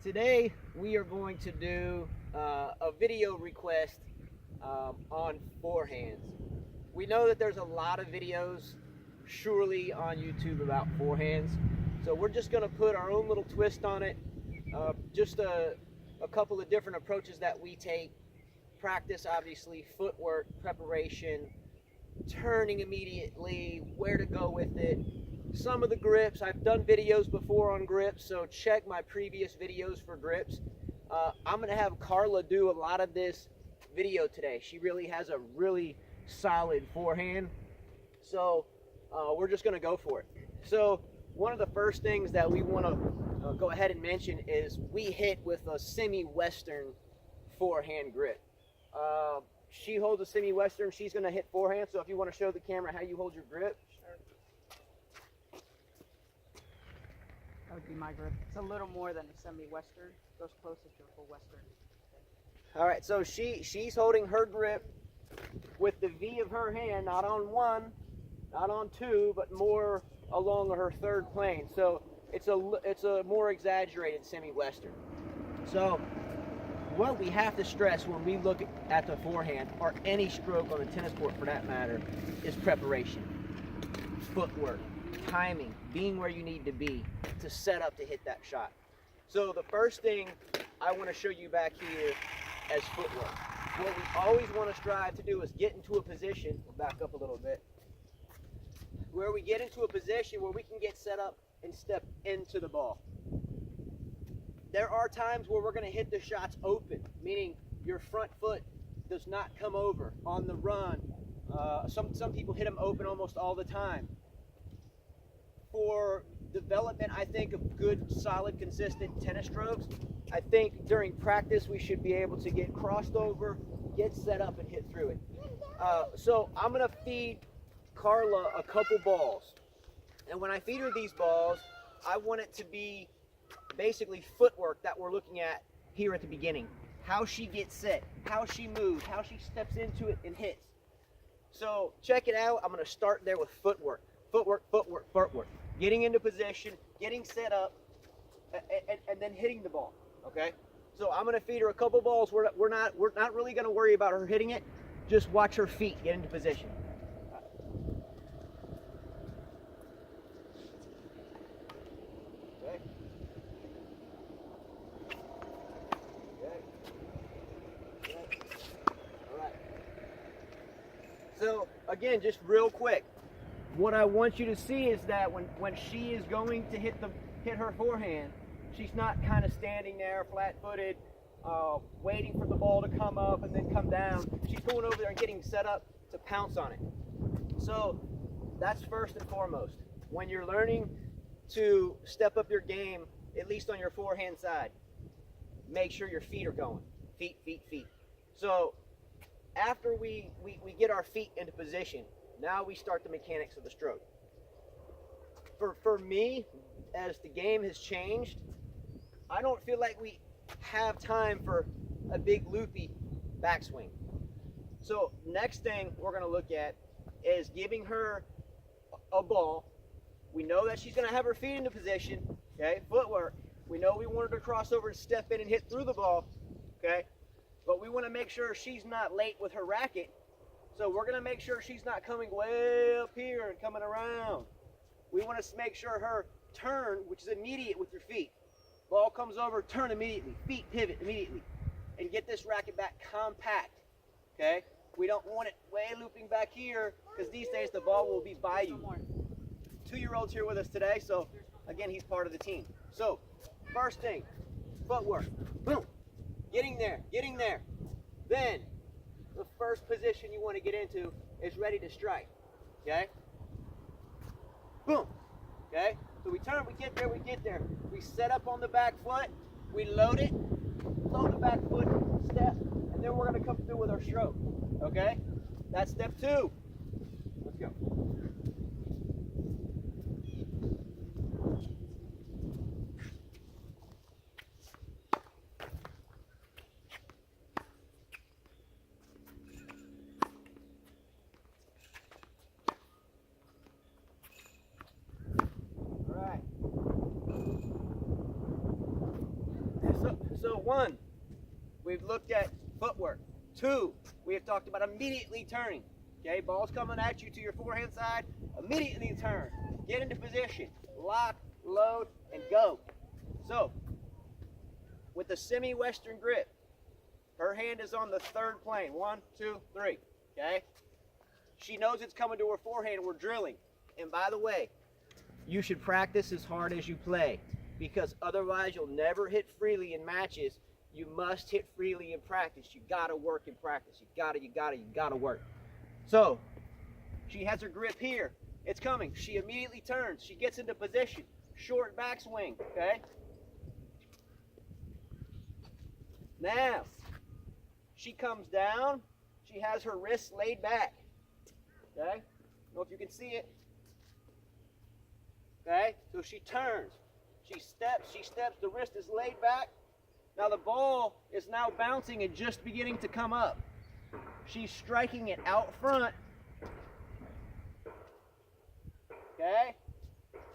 Today we are going to do a video request on forehands. We know that there's a lot of videos surely on YouTube about forehands, so we're just going to put our own little twist on it. Just a couple of different approaches that we take. Practice, obviously, footwork, preparation, turning immediately, where to go with it. Some of the grips, I've done videos before on grips, so check my previous videos for grips. I'm going to have Carla do a lot of this video today. She really has a really solid forehand, so we're just going to go for it. So one of the first things that we want to go ahead and mention is we hit with a semi-western forehand grip. She holds a semi-western, she's going to hit forehand, so if you want to show the camera how you hold your grip. That would be my grip. It's a little more than a semi-western. Goes closest to a full western. All right, so she's holding her grip with the V of her hand, not on one, not on two, but more along her third plane. So it's a more exaggerated semi-western. So what we have to stress when we look at the forehand, or any stroke on the tennis court for that matter, is preparation, footwork, timing, being where you need to be to set up to hit that shot. So the first thing I want to show you back here as footwork. What we always want to strive to do is get into a position, we'll back up a little bit, where we get into a position where we can get set up and step into the ball. There are times where we're going to hit the shots open, meaning your front foot does not come over on the run. Some people hit them open almost all the time. For development, I think, of good, solid, consistent tennis strokes, I think during practice we should be able to get crossed over, get set up, and hit through it. So I'm going to feed Carla a couple balls. And when I feed her these balls, I want it to be basically footwork that we're looking at here at the beginning. How she gets set, how she moves, how she steps into it and hits. So check it out. I'm going to start there with footwork. Footwork, footwork, footwork. Getting into position, getting set up, and then hitting the ball. Okay? So I'm going to feed her a couple balls. We're not really going to worry about her hitting it. Just watch her feet get into position. Okay. Okay. All right. So again, just real quick. What I want you to see is that when she is going to hit her forehand, she's not kind of standing there flat-footed, waiting for the ball to come up and then come down. She's going over there and getting set up to pounce on it. So that's first and foremost. When you're learning to step up your game, at least on your forehand side, make sure your feet are going. Feet, feet, feet. So after we get our feet into position, now we start the mechanics of the stroke. For me, as the game has changed, I don't feel like we have time for a big loopy backswing. So next thing we're going to look at is giving her a ball. We know that she's going to have her feet into position, okay? Footwork. We know we want her to cross over and step in and hit through the ball, okay? But we want to make sure she's not late with her racket. So we're going to make sure she's not coming way up here and coming around. We want to make sure her turn, which is immediate with your feet. Ball comes over, turn immediately. Feet pivot immediately. And get this racket back compact. Okay? We don't want it way looping back here because these days the ball will be by you. 2-year-old's here with us today, so again, he's part of the team. So, first thing, footwork. Boom. Getting there, getting there. Then, the first position you want to get into is ready to strike, okay? Boom, okay? So we turn, we get there. We set up on the back foot, we load it, load the back foot, step, and then we're going to come through with our stroke, okay? That's step 2. Let's go. So 1, we've looked at footwork. 2, we have talked about immediately turning. Okay, ball's coming at you to your forehand side, immediately turn. Get into position, lock, load, and go. So, with the semi-western grip, her hand is on the 3rd plane. 1, 2, 3. Okay? She knows it's coming to her forehand. We're drilling. And by the way, you should practice as hard as you play, because otherwise you'll never hit freely in matches. You must hit freely in practice. You gotta work in practice. You gotta work. So, she has her grip here. It's coming. She immediately turns. She gets into position. Short backswing, okay? Now, she comes down. She has her wrists laid back, okay? I don't know if you can see it. Okay, so she turns. She steps, the wrist is laid back. Now the ball is now bouncing and just beginning to come up. She's striking it out front. Okay,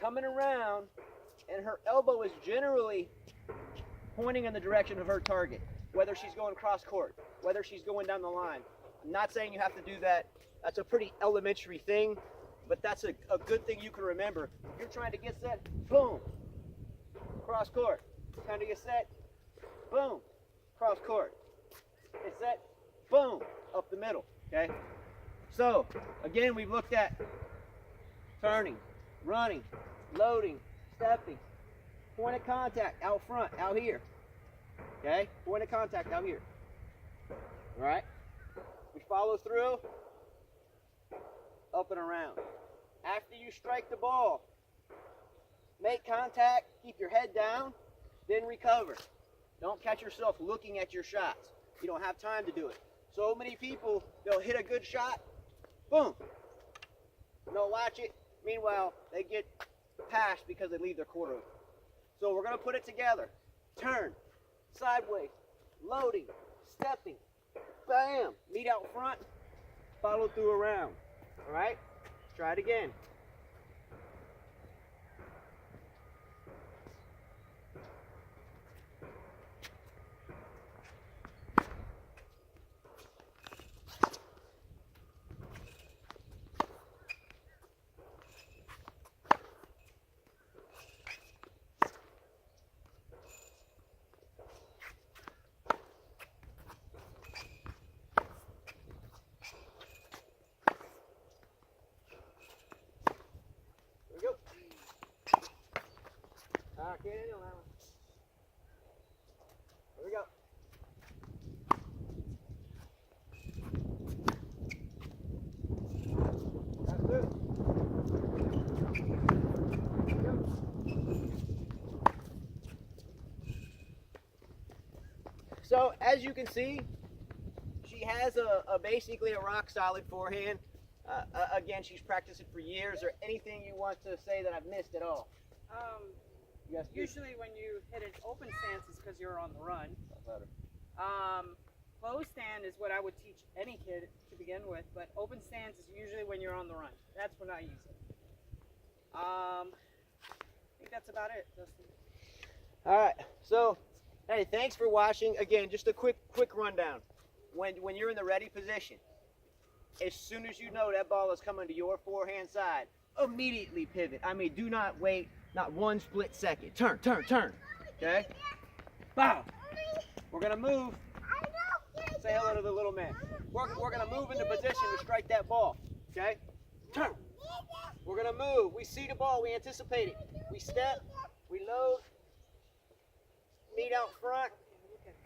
coming around, and her elbow is generally pointing in the direction of her target, whether she's going cross court, whether she's going down the line. I'm not saying you have to do that. That's a pretty elementary thing, but that's a good thing you can remember. You're trying to get set, boom, cross court. Time to get set, boom, cross court. Get set, boom, up the middle, okay? So, again, we've looked at turning, running, loading, stepping, point of contact out front, out here, okay? Point of contact out here, all right? We follow through, up and around. After you strike the ball, make contact, keep your head down, then recover. Don't catch yourself looking at your shots. You don't have time to do it. So many people, they'll hit a good shot, boom, they'll watch it. Meanwhile, they get passed because they leave their court open. So we're going to put it together. Turn, sideways, loading, stepping, bam, meet out front, follow through around. All right? Try it again. Here we go. That's good. So as you can see, she has basically a rock solid forehand. Again, she's practiced it for years. Is there anything you want to say that I've missed at all? Yes, usually when you hit an open stance is because you're on the run. Closed stand is what I would teach any kid to begin with, but open stance is usually when you're on the run. That's when I use it. I think that's about it, Justin. All right, so hey, thanks for watching. Again, just a quick rundown. When you're in the ready position, as soon as you know that ball is coming to your forehand side, immediately pivot. I mean, do not wait. Not one split second. Turn. Okay? Bow. We're going to move. Say hello to the little man. We're going to move into position to strike that ball. Okay? Turn. We're going to move. We see the ball. We anticipate it. We step. We load. Meet out front.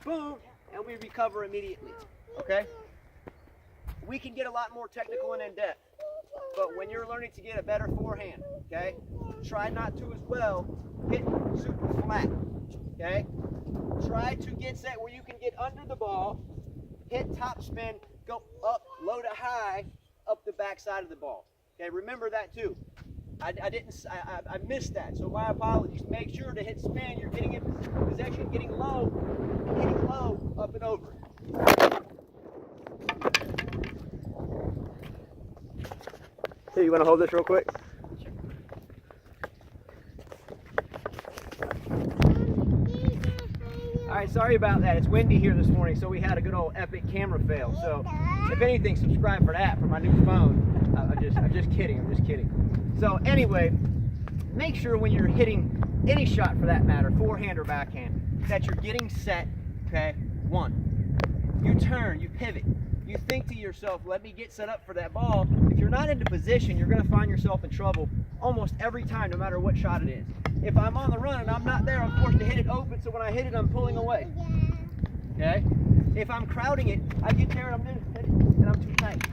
Boom. And we recover immediately. Okay? We can get a lot more technical and in-depth. But when you're learning to get a better forehand, okay, try not to as well hit super flat, okay? Try to get set where you can get under the ball, hit top spin, go up, low to high, up the back side of the ball. Okay, remember that too. I missed that, so my apologies. Make sure to hit spin, you're getting in position, getting low, up and over. Hey, you want to hold this real quick? Sure. All right, sorry about that. It's windy here this morning, so we had a good old epic camera fail. So, if anything, subscribe for that for my new phone. I'm just kidding. So, anyway, make sure when you're hitting any shot for that matter, forehand or backhand, that you're getting set. Okay, 1. You turn, you pivot. You think to yourself, let me get set up for that ball. If you're not into position, you're going to find yourself in trouble almost every time, no matter what shot it is. If I'm on the run and I'm not there, I'm forced to hit it open, so when I hit it, I'm pulling away. Okay? If I'm crowding it, I get there and I'm going to hit it, and I'm too tight.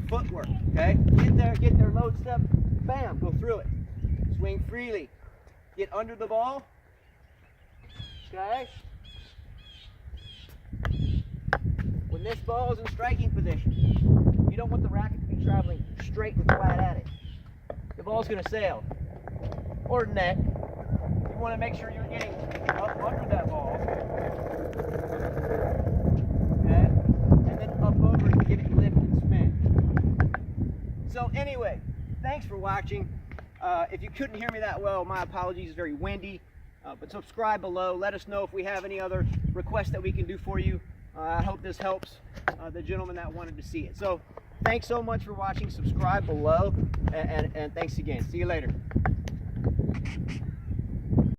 Footwork, okay? Get there, load step, bam, go through it. Swing freely. Get under the ball, okay? When this ball is in striking position, you don't want the racket to be traveling straight and flat at it. The ball's going to sail. Or net. You want to make sure you're getting up under that ball. Okay? And then up over it to give it lift and spin. So anyway, thanks for watching. If you couldn't hear me that well, my apologies. It's very windy. But subscribe below. Let us know if we have any other requests that we can do for you. I hope this helps the gentleman that wanted to see it. So thanks so much for watching. Subscribe below, and thanks again. See you later.